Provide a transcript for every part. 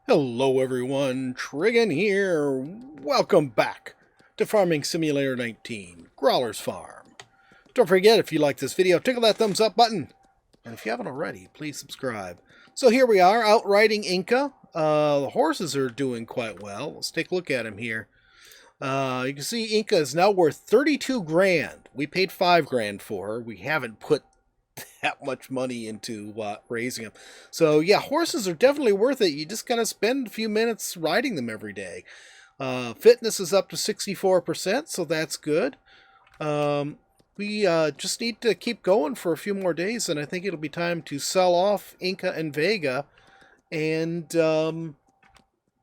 Hello everyone, Trigan here. Welcome back to Farming Simulator 19, Growler's Farm. Don't forget, if you like this video, tickle that thumbs up button. And if you haven't already, please subscribe. So here we are, out riding Inca. The horses are doing quite well. Let's take a look at him here. You can see Inca is now worth 32 grand. We paid 5 grand for her. We haven't put that much money into raising them. So yeah, horses are definitely worth it. You just gotta spend a few minutes riding them every day. Fitness is up to 64%, so that's good. We just need to keep going for a few more days, and I think it'll be time to sell off Inca and Vega and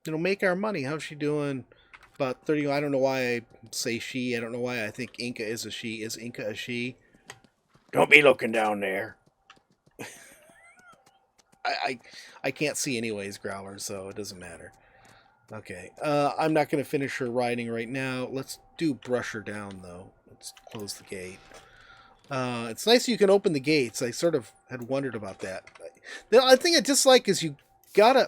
make our money. How's she doing? About 30. I don't know why I say she. I don't know why I think Inca is a she. Is Inca a she? Don't be looking down there. I can't see anyways, Growler, so it doesn't matter. Okay, I'm not going to finish her riding right now. Let's do brush her down, though. Let's close the gate. It's nice you can open the gates. I sort of had wondered about that. The other thing I dislike is you gotta...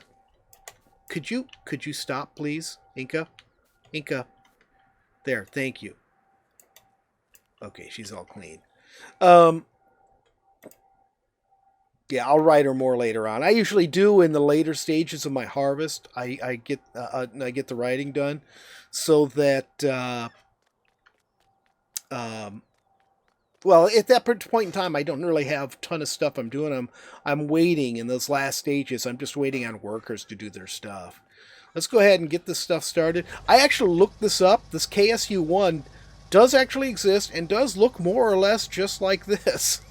Could you stop, please, Inca? Inca. There, thank you. Okay, she's all clean. Yeah, I'll ride her more later on. I usually do in the later stages of my harvest. I get the riding done, so that well, at that point in time, I don't really have a ton of stuff I'm doing. I'm waiting in those last stages. I'm just waiting on workers to do their stuff. Let's go ahead and get this stuff started. I actually looked this up. This KSU-1 does actually exist and does look more or less just like this.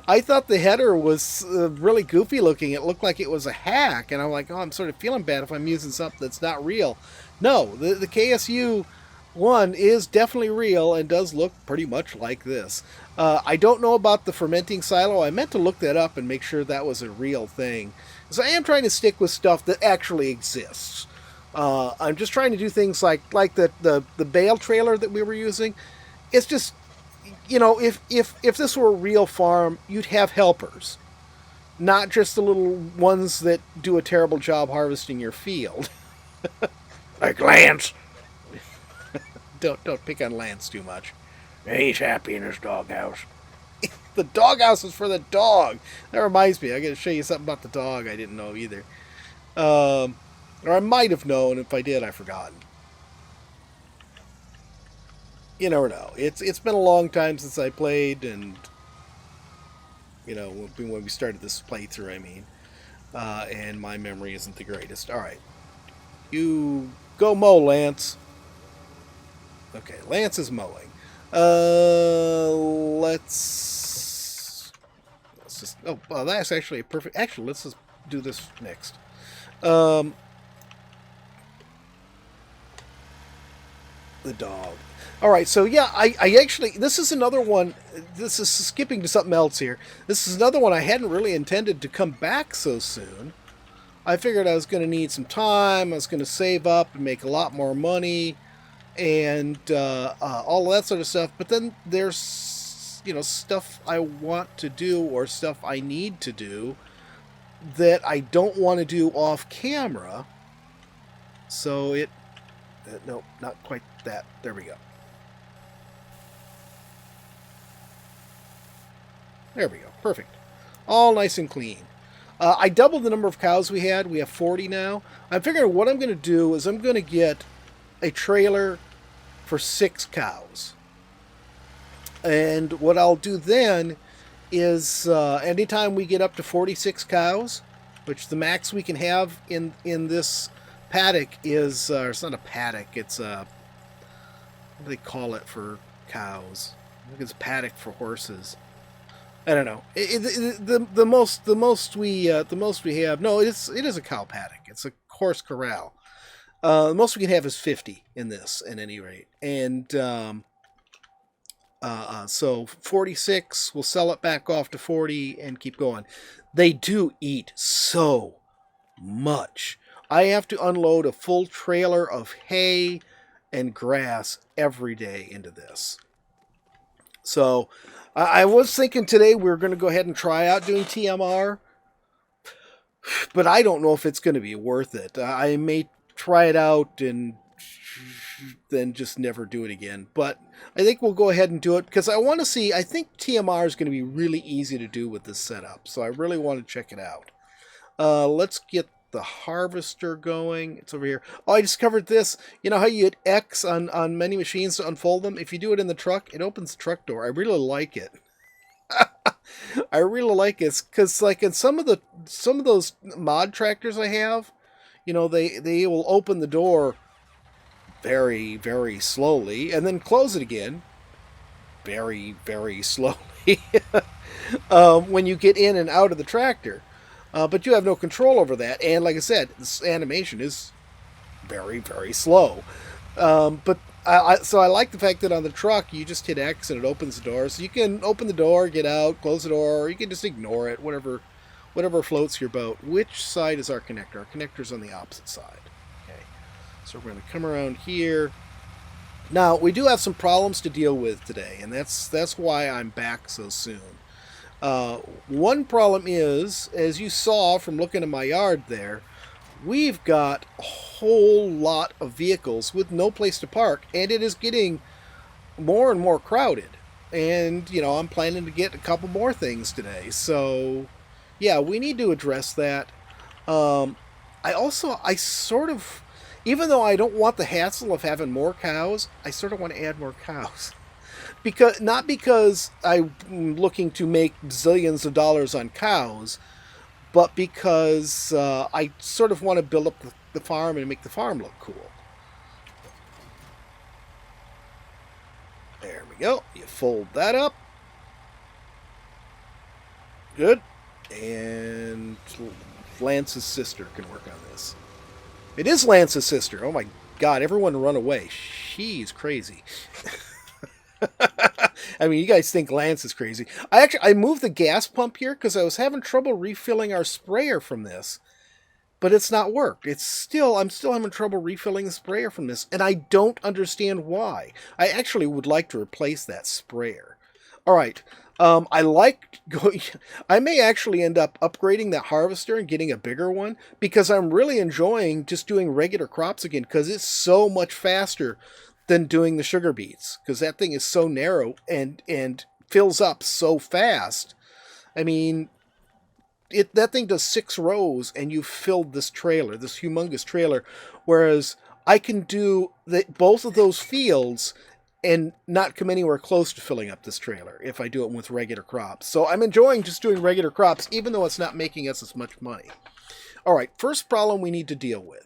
I thought the header was really goofy looking. It looked like it was a hack, and I'm like, oh, I'm sort of feeling bad if I'm using something that's not real. No, the KSU-1 is definitely real and does look pretty much like this. I don't know about the fermenting silo. I meant to look that up and make sure that was a real thing. So I am trying to stick with stuff that actually exists. I'm just trying to do things like the bale trailer that we were using. It's just, you know, if this were a real farm, you'd have helpers, not just the little ones that do a terrible job harvesting your field. Like Lance. Don't pick on Lance too much. He's happy in his doghouse. The doghouse is for the dog. That reminds me, I got to show you something about the dog I didn't know either. Or I might have known. If I did, I've forgotten. You never know. It's been a long time since I played, and you know, when we started this playthrough, I mean, and my memory isn't the greatest. All right, you go mow, Lance. Okay, Lance is mowing. Let's just. Oh, well, that's actually a perfect. Actually, let's just do this next. The dog. All right, so yeah, I actually, this is another one, this is skipping to something else here. This is another one I hadn't really intended to come back so soon. I figured I was going to need some time, I was going to save up and make a lot more money, and all of that sort of stuff. But then there's, you know, stuff I want to do or stuff I need to do that I don't want to do off camera. So it, no, not quite that. There we go. There we go. Perfect. All nice and clean. I doubled the number of cows we had. We have 40 now. I'm figuring what I'm going to do is I'm going to get a trailer for 6 cows. And what I'll do then is anytime we get up to 46 cows, which the max we can have in this paddock is, it's not a paddock, it's a, what do they call it for cows? I think it's a paddock for horses. I don't know. The most we have. No, it is a cow paddock. It's a horse corral. The most we can have is 50 in this, at any rate. And so 46. We'll sell it back off to 40 and keep going. They do eat so much. I have to unload a full trailer of hay and grass every day into this. So I was thinking today we were going to go ahead and try out doing TMR. but I don't know if it's going to be worth it. I may try it out and then just never do it again. But I think we'll go ahead and do it because I want to see. I think TMR is going to be really easy to do with this setup, so I really want to check it out. Let's get the harvester going. It's over here. Oh, I discovered this. You know how you hit X on many machines to unfold them? If you do it in the truck, it opens the truck door. I really like it. I really like it because, like, in some of those mod tractors I have, you know, they will open the door very, very slowly and then close it again very, very slowly when you get in and out of the tractor. But you have no control over that. And like I said, this animation is very, very slow. But so I like the fact that on the truck, you just hit X and it opens the door. So you can open the door, get out, close the door, or you can just ignore it, whatever floats your boat. Which side is our connector? Our connector's on the opposite side. Okay, so we're going to come around here. Now, we do have some problems to deal with today, and that's why I'm back so soon. One problem is, as you saw from looking at my yard there, we've got a whole lot of vehicles with no place to park, and it is getting more and more crowded. And, you know, I'm planning to get a couple more things today. So, yeah, we need to address that. I sort of, even though I don't want the hassle of having more cows, I sort of want to add more cows. Not because I'm looking to make zillions of dollars on cows, but because I sort of want to build up the farm and make the farm look cool. There we go. You fold that up. Good. And Lance's sister can work on this. It is Lance's sister. Oh my God, everyone run away. She's crazy. I mean, you guys think Lance is crazy. I moved the gas pump here because I was having trouble refilling our sprayer from this, but it's not worked. I'm still having trouble refilling the sprayer from this, and I don't understand why. I actually would like to replace that sprayer. All right. I may actually end up upgrading that harvester and getting a bigger one because I'm really enjoying just doing regular crops again because it's so much faster than doing the sugar beets because that thing is so narrow and fills up so fast. I mean, that thing does 6 rows and you've filled this humongous trailer, whereas I can do both of those fields and not come anywhere close to filling up this trailer if I do it with regular crops. So I'm enjoying just doing regular crops, even though it's not making us as much money. All right, first problem we need to deal with.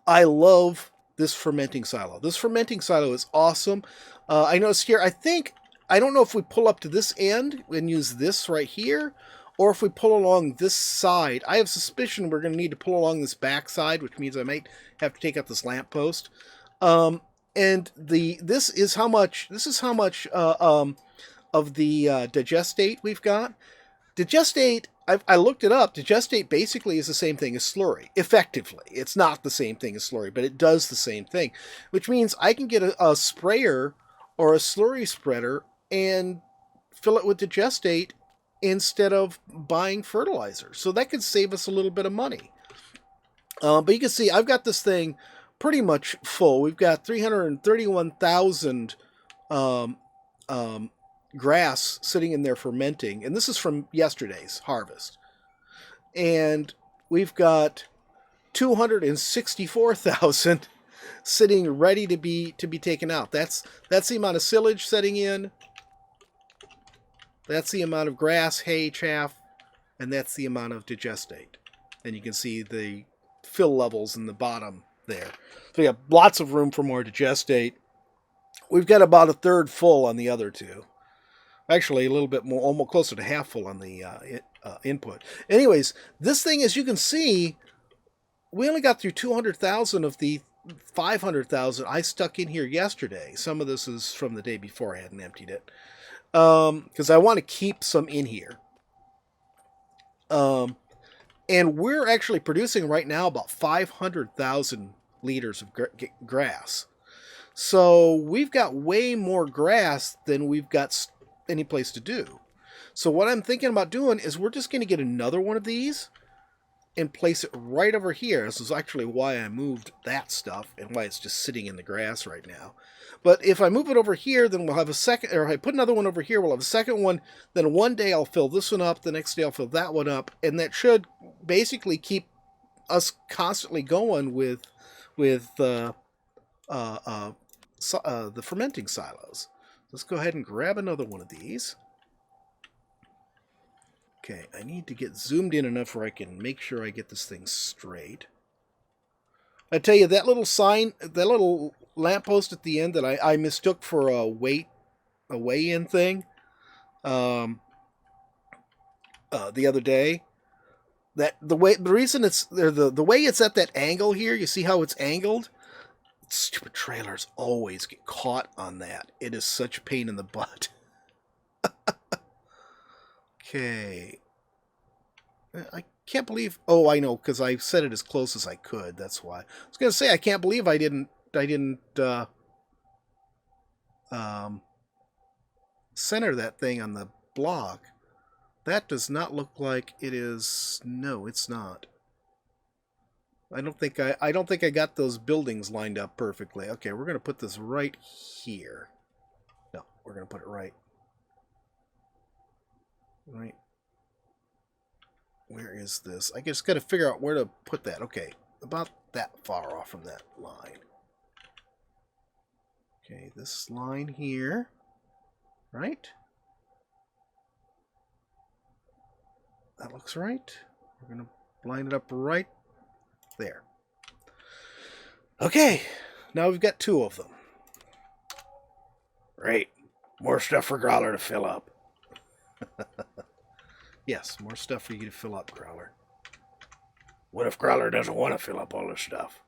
I love this fermenting silo. This fermenting silo is awesome. I noticed here, I don't know if we pull up to this end and use this right here, or if we pull along this side. I have suspicion we're going to need to pull along this back side, which means I might have to take out this lamp post. And this is how much of the digestate we've got. Digestate, I looked it up. Digestate basically is the same thing as slurry. Effectively, it's not the same thing as slurry, but it does the same thing, which means I can get a sprayer or a slurry spreader and fill it with digestate instead of buying fertilizer. So that could save us a little bit of money. But you can see I've got this thing pretty much full. We've got 331,000 grass sitting in there fermenting, and this is from yesterday's harvest. And we've got 264,000 sitting ready to be taken out. That's the amount of silage setting in. That's the amount of grass, hay, chaff, and that's the amount of digestate. And you can see the fill levels in the bottom there. So we have lots of room for more digestate. We've got about a third full on the other two. Actually, a little bit more, almost closer to half full on the input. Anyways, this thing, as you can see, we only got through 200,000 of the 500,000 I stuck in here yesterday. Some of this is from the day before I hadn't emptied it. Because I want to keep some in here. And we're actually producing right now about 500,000 liters of grass. So we've got way more grass than we've got any place to do. So what I'm thinking about doing is we're just going to get another one of these and place it right over here. This is actually why I moved that stuff and why it's just sitting in the grass right now. But if I move it over here, then we'll have a second, or if I put another one over here, we'll have a second one. Then one day I'll fill this one up, the next day I'll fill that one up, and that should basically keep us constantly going with the fermenting silos. Let's go ahead and grab another one of these. Okay, I need to get zoomed in enough where I can make sure I get this thing straight. I tell you, that little sign, that little lamppost at the end that I mistook for a weigh-in thing the other day. That the reason it's there, the way it's at that angle here, you see how it's angled? Stupid trailers always get caught on that. It is such a pain in the butt. Okay. I can't believe... Oh, I know, because I set it as close as I could. That's why. I was going to say, I can't believe I didn't center that thing on the block. That does not look like it is... No, it's not. I don't think I got those buildings lined up perfectly. Okay, we're going to put this right here. No, we're going to put it right. Right. Where is this? I just got to figure out where to put that. Okay, about that far off from that line. Okay, this line here. Right? That looks right. We're going to line it up right there. Okay, now we've got two of them. Great. More stuff for Growler to fill up. Yes, more stuff for you to fill up, Growler. What if Growler doesn't want to fill up all this stuff?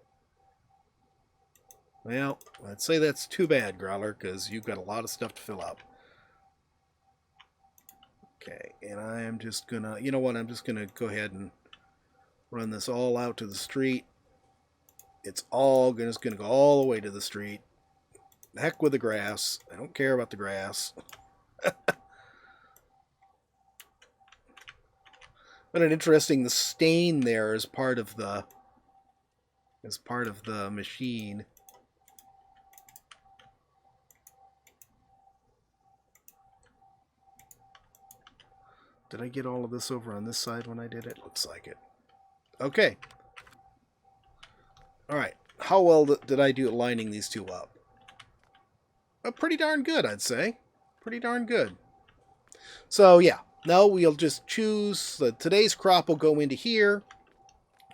Well, I'd say that's too bad, Growler, because you've got a lot of stuff to fill up. Okay, and I am just gonna, you know what, I'm just gonna go ahead and run this all out to the street. It's all just gonna go all the way to the street. Heck with the grass. I don't care about the grass. But an interesting, the stain there is part of the machine. Did I get all of this over on this side when I did it? Looks like it. Okay. Alright. How well did I do at lining these two up? Pretty darn good, I'd say. Pretty darn good. So, yeah. Now we'll just choose, today's crop will go into here,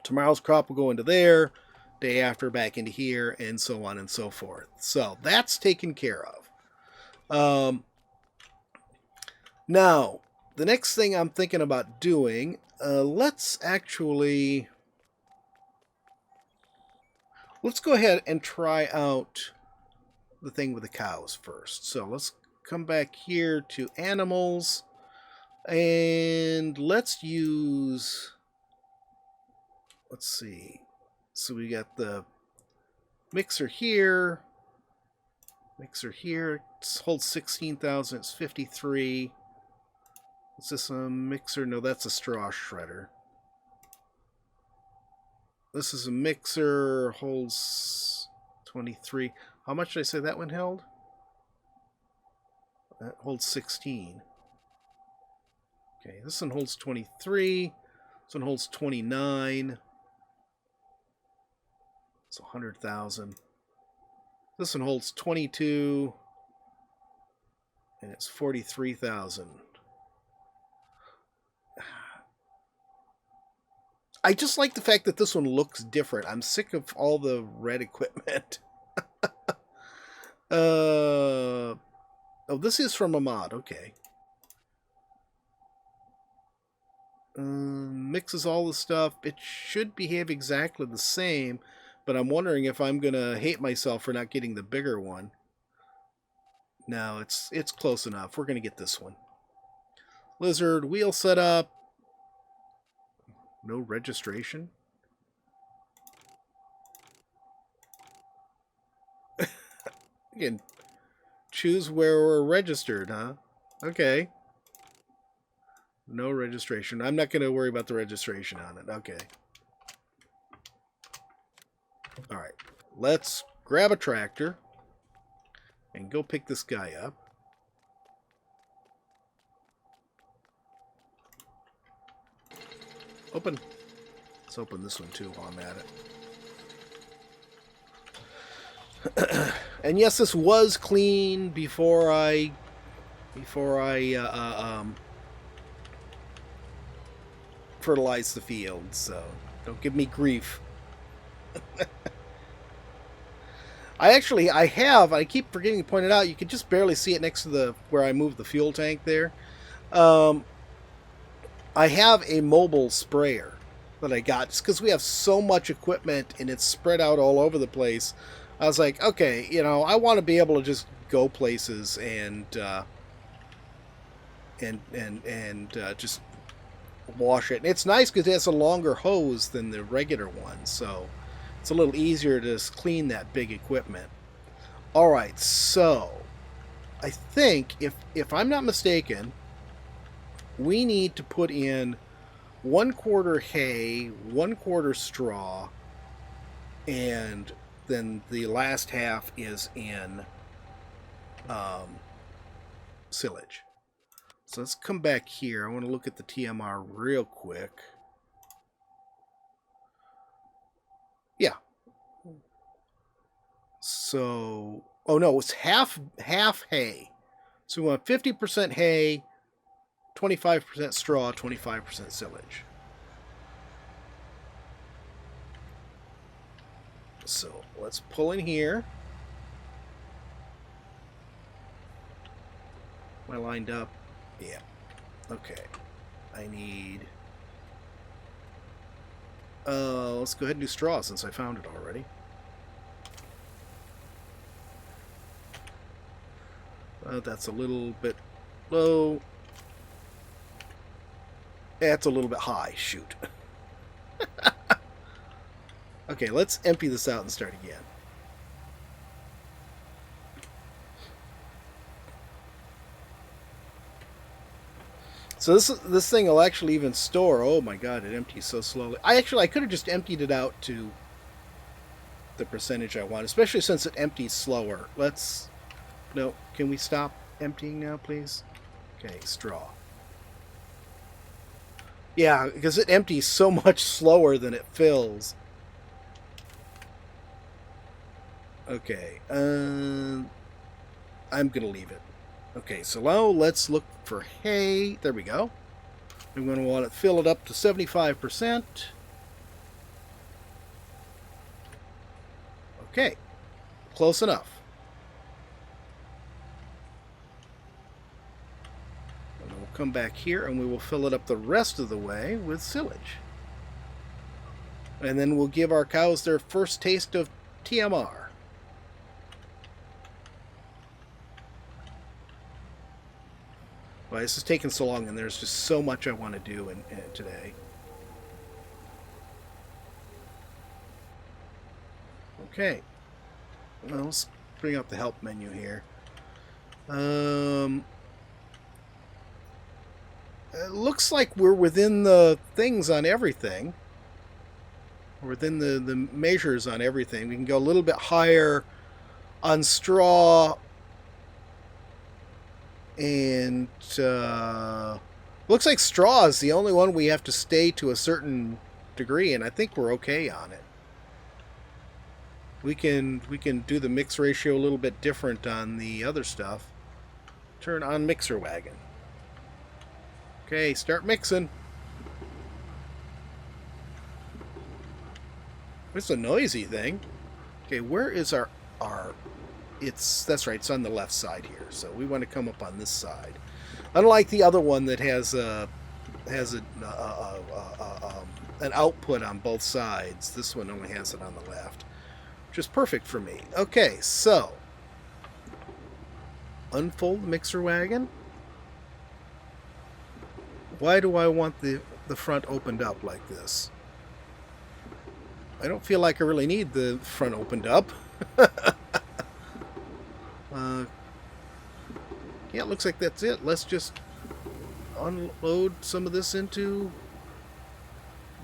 tomorrow's crop will go into there, day after back into here, and so on and so forth. So that's taken care of. Now, the next thing I'm thinking about doing, let's go ahead and try out the thing with the cows first. So let's come back here to animals. And let's use, let's see, so we got the mixer here, it holds 16,000, it's 53. Is this a mixer? No, that's a straw shredder. This is a mixer, holds 23. How much did I say that one held? That holds 16. Okay, this one holds 23. This one holds 29. It's 100,000. This one holds 22. And it's 43,000. I just like the fact that this one looks different. I'm sick of all the red equipment. Oh, this is from a mod. Okay. Mixes all the stuff. It should behave exactly the same, but I'm wondering if I'm gonna hate myself for not getting the bigger one. No, it's close enough. We're gonna get this one. Lizard wheel setup. No registration. You can choose where we're registered, huh? Okay. No registration. I'm not going to worry about the registration on it. Okay. All right, let's grab a tractor and go pick this guy up. Open. Let's open this one too while I'm at it. And yes, this was clean before I fertilize the field, so don't give me grief. I keep forgetting to point it out, you can just barely see it next to the where I moved the fuel tank there. I have a mobile sprayer that I got just because we have so much equipment and it's spread out all over the place. I was like, okay, I want to be able to just go places and just wash it. And it's nice because it has a longer hose than the regular one, so it's a little easier to just clean that big equipment. All right, so I think if I'm not mistaken, we need to put in 1/4 hay, 1/4 straw, and then the last half is in silage. So let's come back here. I want to look at the TMR real quick. Yeah. So, oh no, it's half hay. So we want 50% hay, 25% straw, 25% silage. So let's pull in here. Am I lined up? Yeah. Okay. I need... let's go ahead and do straw since I found it already. That's a little bit low. That's a little bit high. Shoot. Okay, let's empty this out and start again. So this thing will actually even store. Oh my god, it empties so slowly. I could have just emptied it out to the percentage I want, especially since it empties slower. No, can we stop emptying now, please? Okay, straw. Yeah, because it empties so much slower than it fills. Okay, I'm gonna leave it. Okay, so now let's look for hay. There we go. I'm going to want to fill it up to 75%. Okay, close enough. And then we'll come back here and we will fill it up the rest of the way with silage. And then we'll give our cows their first taste of TMR. Well, this is taking so long, and there's just so much I want to do in today. Okay. Well, let's bring up the help menu here. It looks like we're within the things on everything. We're within the measures on everything. We can go a little bit higher on straw. And looks like straw is the only one we have to stay to a certain degree, and I think we're okay on it. We can do the mix ratio a little bit different on the other stuff. Turn on mixer wagon. Okay, start mixing. It's a noisy thing. Okay, where is our that's right, it's on the left side here, so we want to come up on this side. Unlike the other one that has an output on both sides, this one only has it on the left, which is perfect for me. Okay, so unfold the mixer wagon. Why do I want the front opened up like this? I don't feel like I really need the front opened up. Yeah, it looks like that's it. Let's just unload some of this into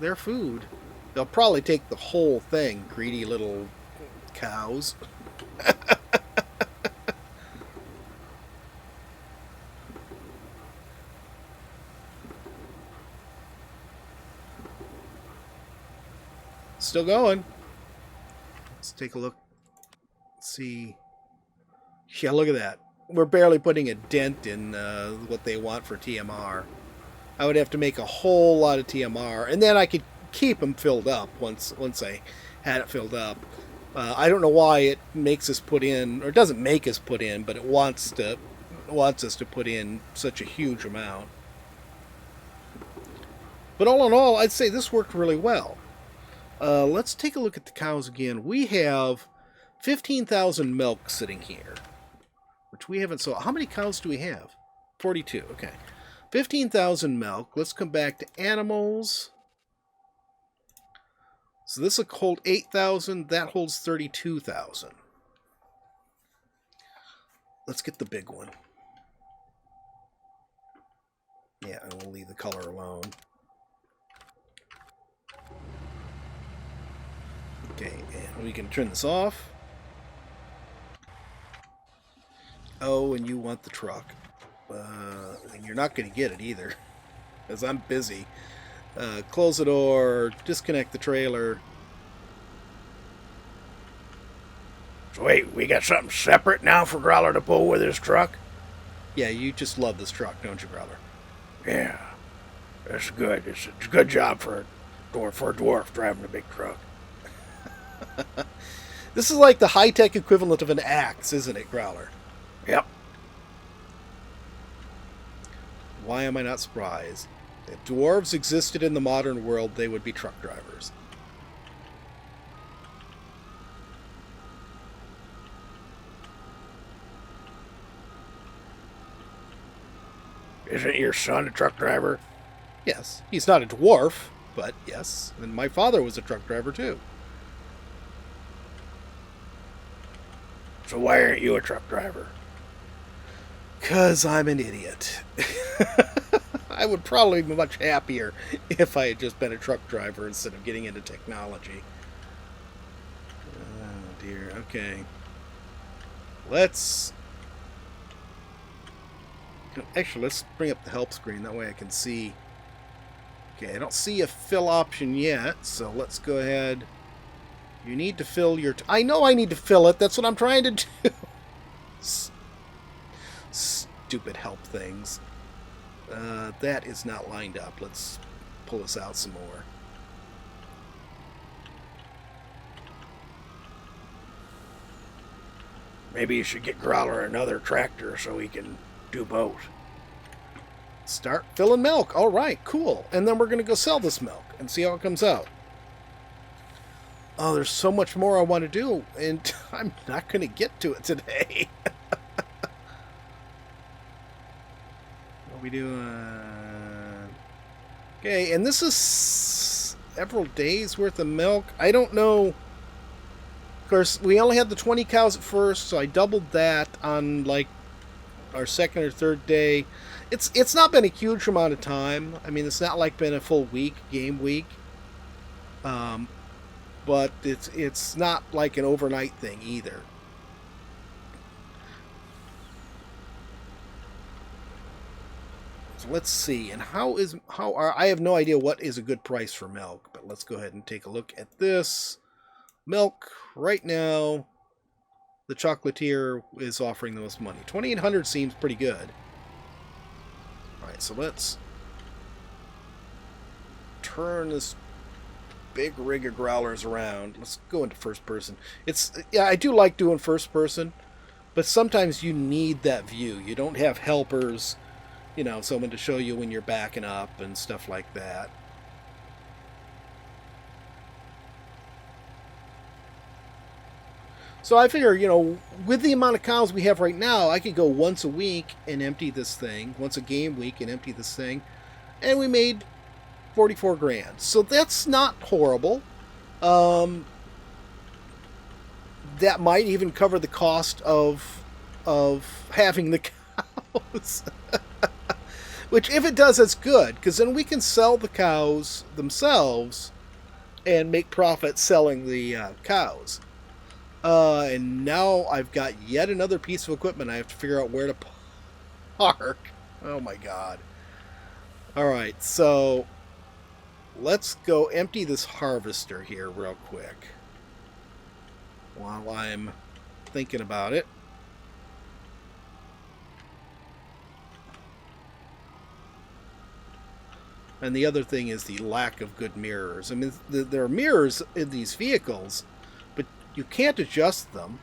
their food. They'll probably take the whole thing, greedy little cows. Still going. Let's take a look. See. Yeah, look at that. We're barely putting a dent in what they want for TMR. I would have to make a whole lot of TMR, and then I could keep them filled up once I had it filled up. I don't know why it makes us put in, or it doesn't make us put in, but it wants us to put in such a huge amount. But all in all, I'd say this worked really well. Let's take a look at the cows again. We have 15,000 milk sitting here, which we haven't sold. How many cows do we have? 42. Okay. 15,000 milk. Let's come back to animals. So this will hold 8,000. That holds 32,000. Let's get the big one. Yeah, and we'll leave the color alone. Okay, and we can turn this off. Oh, and you want the truck. And you're not going to get it either, because I'm busy. Close the door, disconnect the trailer. So wait, we got something separate now for Growler to pull with his truck? Yeah, you just love this truck, don't you, Growler? Yeah, that's good. It's a good job for a dwarf driving a big truck. This is like the high-tech equivalent of an axe, isn't it, Growler? Yep. Why am I not surprised? If dwarves existed in the modern world, they would be truck drivers. Isn't your son a truck driver? Yes. He's not a dwarf, but yes. And my father was a truck driver, too. So why aren't you a truck driver? 'Cause I'm an idiot. I would probably be much happier if I had just been a truck driver instead of getting into technology. Oh, dear. Okay. Actually, let's bring up the help screen. That way I can see. Okay, I don't see a fill option yet, so let's go ahead. You need to fill your... I know I need to fill it. That's what I'm trying to do. Stupid help things. That is not lined up. Let's pull this out some more. Maybe you should get Growler another tractor so he can do both. Start filling milk. All right, cool. And then we're going to go sell this milk and see how it comes out. Oh, there's so much more I want to do, and I'm not going to get to it today. What are we doing? Okay, and this is several days worth of milk. I don't know. Of course, we only had the 20 cows at first, so I doubled that on like our second or third day. It's not been a huge amount of time. I mean, it's not like been a full week, game week. But it's not like an overnight thing either. So let's see. And I have no idea what is a good price for milk, but let's go ahead and take a look at this. Milk right now, the chocolatier is offering the most money. 2,800 seems pretty good. All right, so let's turn this big rig of growlers around. Let's go into first person. Yeah, I do like doing first person, but sometimes you need that view. You don't have helpers, someone to show you when you're backing up and stuff like that. So I figure, with the amount of cows we have right now, I could go once a week and empty this thing, once a game week and empty this thing, and we made 44 grand. So that's not horrible. That might even cover the cost of having the cows. Which, if it does, that's good, because then we can sell the cows themselves and make profit selling the cows. And now I've got yet another piece of equipment I have to figure out where to park. Oh my god. Alright, so let's go empty this harvester here real quick while I'm thinking about it. And the other thing is the lack of good mirrors. I mean, there are mirrors in these vehicles, but you can't adjust them.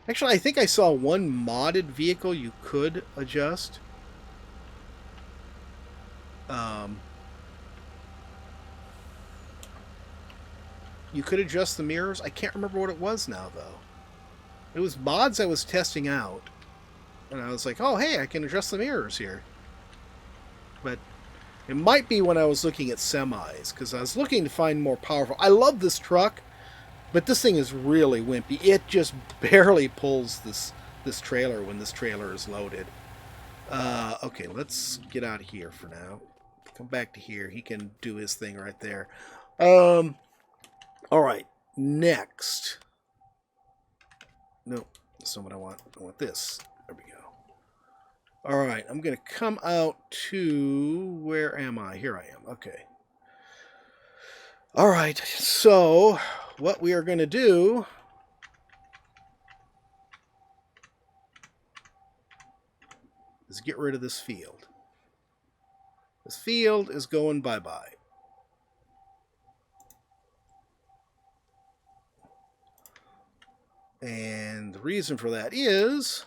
Actually, I think I saw one modded vehicle you could adjust. You could adjust the mirrors. I can't remember what it was now, though. It was mods I was testing out. And I was like, oh, hey, I can adjust the mirrors here. But it might be when I was looking at semis, because I was looking to find more powerful. I love this truck, but this thing is really wimpy. It just barely pulls this trailer when this trailer is loaded. Okay, let's get out of here for now. Come back to here. He can do his thing right there. All right, next. No, that's not what I want. I want this. There we go. All right, I'm going to come out to... Where am I? Here I am. Okay. All right, so what we are going to do... is get rid of this field. This field is going bye-bye. And the reason for that is,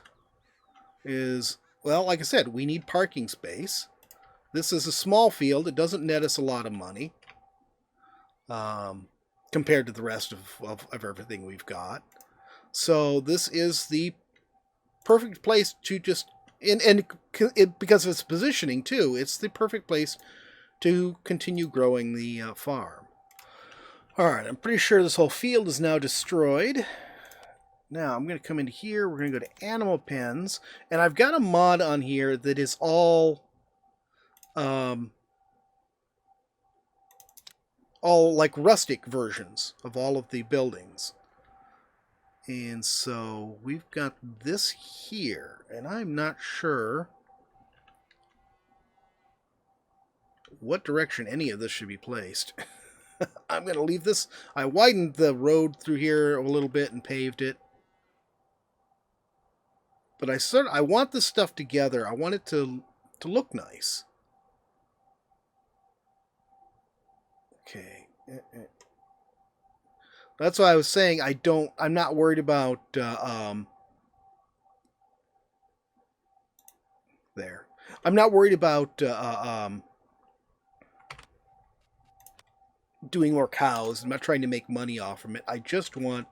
well, like I said, we need parking space. This is a small field. It doesn't net us a lot of money compared to the rest of everything we've got. So this is the perfect place to just, and because of its positioning too, it's the perfect place to continue growing the farm. All right, I'm pretty sure this whole field is now destroyed. Now, I'm going to come into here. We're going to go to animal pens. And I've got a mod on here that is all like rustic versions of all of the buildings. And so we've got this here. And I'm not sure what direction any of this should be placed. I'm going to leave this. I widened the road through here a little bit and paved it. But I want this stuff together. I want it to look nice. Okay. That's why I was saying I'm not worried about there. I'm not worried about doing more cows. I'm not trying to make money off from it. I just want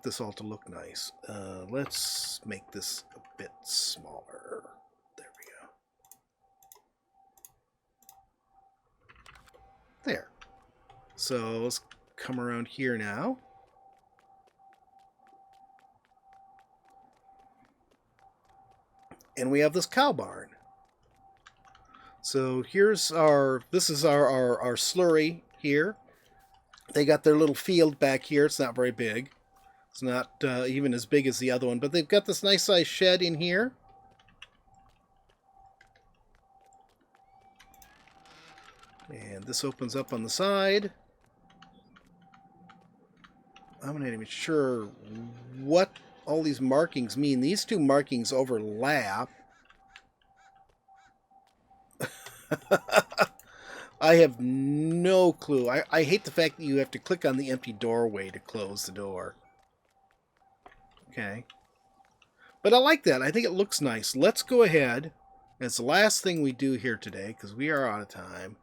this all to look nice. Let's make this a bit smaller. There we go. There. So let's come around here now. And we have this cow barn. So this is our slurry here. They got their little field back here. It's not very big. It's not even as big as the other one, but they've got this nice size shed in here. And this opens up on the side. I'm not even sure what all these markings mean. These two markings overlap. I have no clue. I hate the fact that you have to click on the empty doorway to close the door. Okay. But I like that. I think it looks nice. Let's go ahead. It's the last thing we do here today because we are out of time.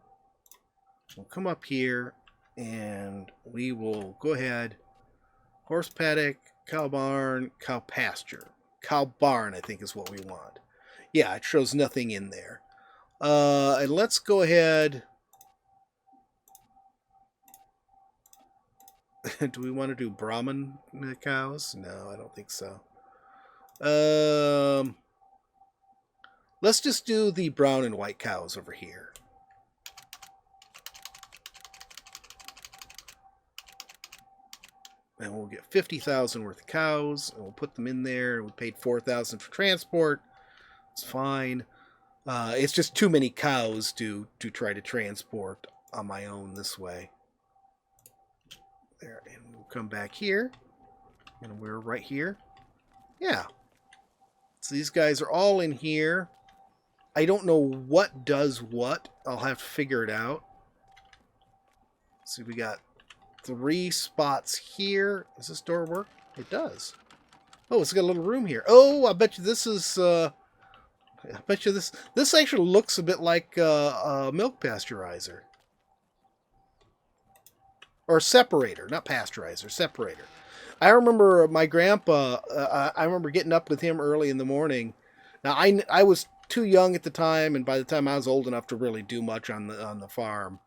We'll come up here and we will go ahead. Horse paddock, cow barn, cow pasture. Cow barn, I think, is what we want. Yeah, it shows nothing in there. And let's go ahead. Do we want to do Brahman cows? No, I don't think so. Let's just do the brown and white cows over here. And we'll get 50,000 worth of cows, and we'll put them in there. We paid 4,000 for transport. It's fine. It's just too many cows to try to transport on my own this way. There, and we'll come back here, and we're right here. Yeah. So these guys are all in here. I don't know what does what. I'll have to figure it out. See, we got 3 spots here. Does this door work? It does. Oh, it's got a little room here. Oh, I bet you this is... I bet you this actually looks a bit like a milk pasteurizer. Or separator, not pasteurizer, separator. I remember my grandpa, I remember getting up with him early in the morning. Now, I was too young at the time, and by the time I was old enough to really do much on the farm,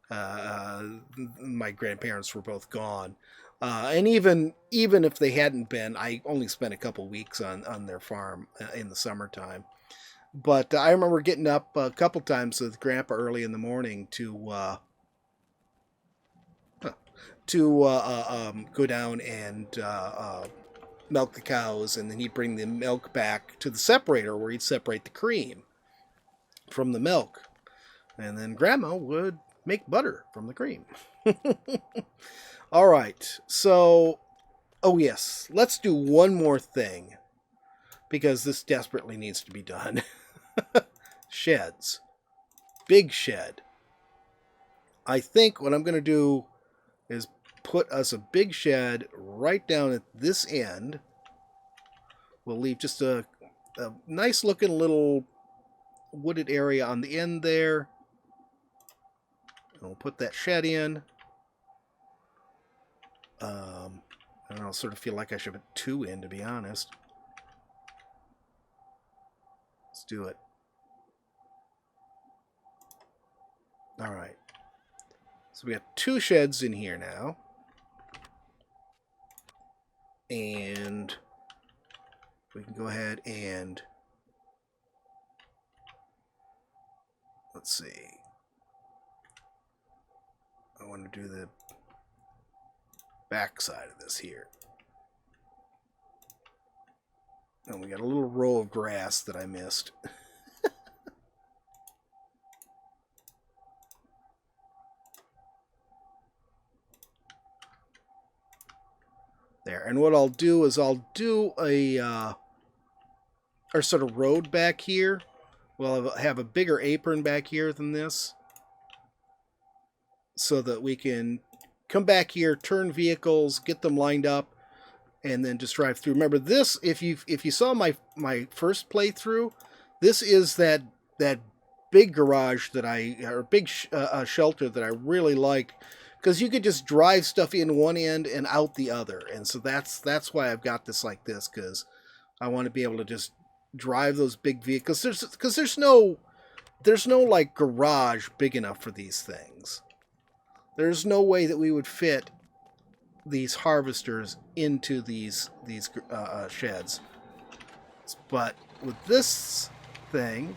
my grandparents were both gone. And even if they hadn't been, I only spent a couple weeks on their farm in the summertime. But I remember getting up a couple times with Grandpa early in the morning to go down and milk the cows, and then he'd bring the milk back to the separator where he'd separate the cream from the milk. And then Grandma would make butter from the cream. All right, so, oh yes, let's do one more thing, because this desperately needs to be done. Sheds. Big shed. I think what I'm going to do is put us a big shed right down at this end. We'll leave just a nice looking little wooded area on the end there. And we'll put that shed in. I don't know, I sort of feel like I should put 2 in, to be honest. Let's do it. All right. So we got 2 sheds in here now. And we can go ahead and, let's see. I want to do the back side of this here. And we got a little row of grass that I missed. There. And what I'll do is I'll do a sort of road back here. Well, I'll have a bigger apron back here than this, so that we can come back here, turn vehicles, get them lined up, and then just drive through. Remember this, if you saw my first playthrough, this is that big garage that big shelter that I really like, because you could just drive stuff in one end and out the other. And so that's why I've got this like this, because I want to be able to just drive those big vehicles. There's no like garage big enough for these things. There's no way that we would fit these harvesters into these sheds. But with this thing,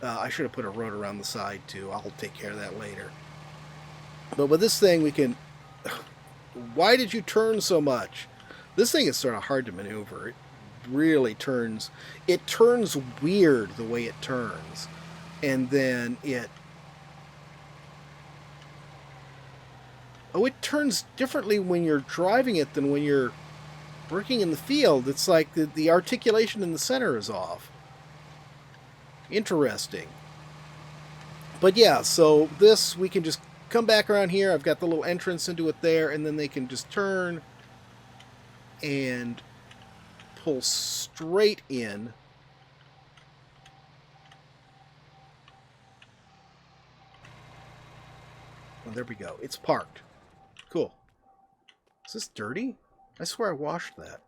I should have put a road around the side too. I'll take care of that later. But with this thing, we can... Why did you turn so much? This thing is sort of hard to maneuver. It really turns... It turns weird the way it turns. And then it... Oh, it turns differently when you're driving it than when you're working in the field. It's like the articulation in the center is off. Interesting. But yeah, so this, we can just come back around here. I've got the little entrance into it there, and then they can just turn and pull straight in. Oh, there we go. It's parked. Cool. Is this dirty? I swear I washed that.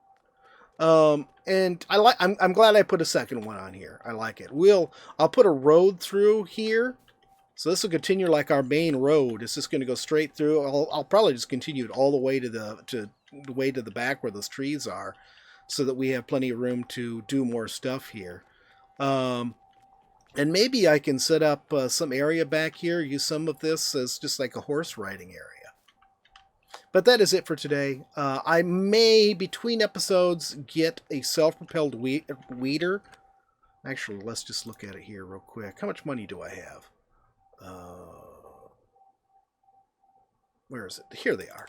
And I'm glad I put a second one on here. I like it. I'll put a road through here. So this will continue like our main road. It's just going to go straight through. I'll probably just continue it all the way to the back where those trees are, so that we have plenty of room to do more stuff here. And maybe I can set up some area back here, use some of this as just like a horse riding area. But that is it for today. I may, between episodes, get a self-propelled weeder. Actually, let's just look at it here real quick. How much money do I have? Where is it? Here they are.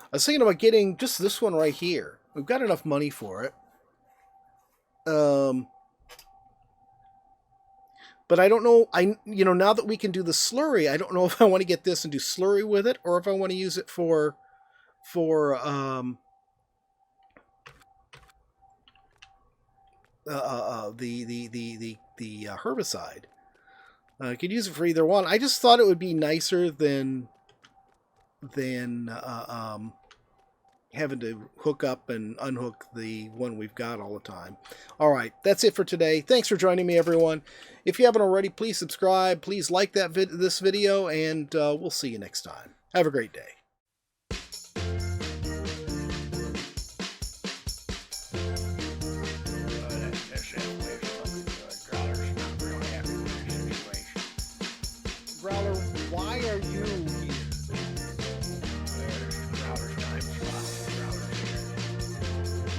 I was thinking about getting just this one right here. We've got enough money for it. But I don't know. Now that we can do the slurry, I don't know if I want to get this and do slurry with it, or if I want to use it for the herbicide. I could use it for either one. I just thought it would be nicer than having to hook up and unhook the one we've got all the time. All right, that's it for today. Thanks for joining me, everyone. If you haven't already, please subscribe. Please like this video, and we'll see you next time. Have a great day. Growler, why are you here? Growler's time slot. Growler's here.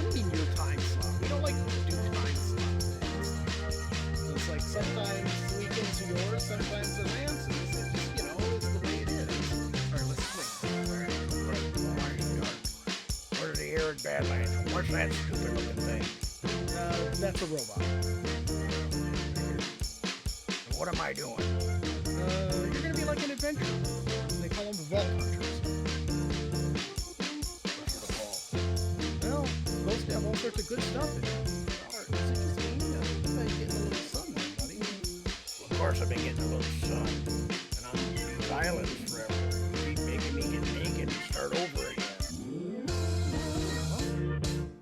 What do you mean your time slot? We don't like to do time slot things. It's like sometimes the weekends are yours, sometimes they're Lance's. It's just, it's the way it is. Alright, let's swing. Where's the air in Badlands? What's that stupid looking thing? That's a robot. What am I doing? You're gonna be like an adventurer. They call them vault hunters. What's the vault? Well, those have all sorts of good stuff in it. It's interesting. You've been getting a little sun there, buddy. Well, of course I've been getting a little sun. And on these islands forever. You keep making me get naked and start over again. Well,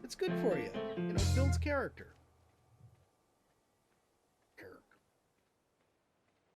it's good for you. It builds character.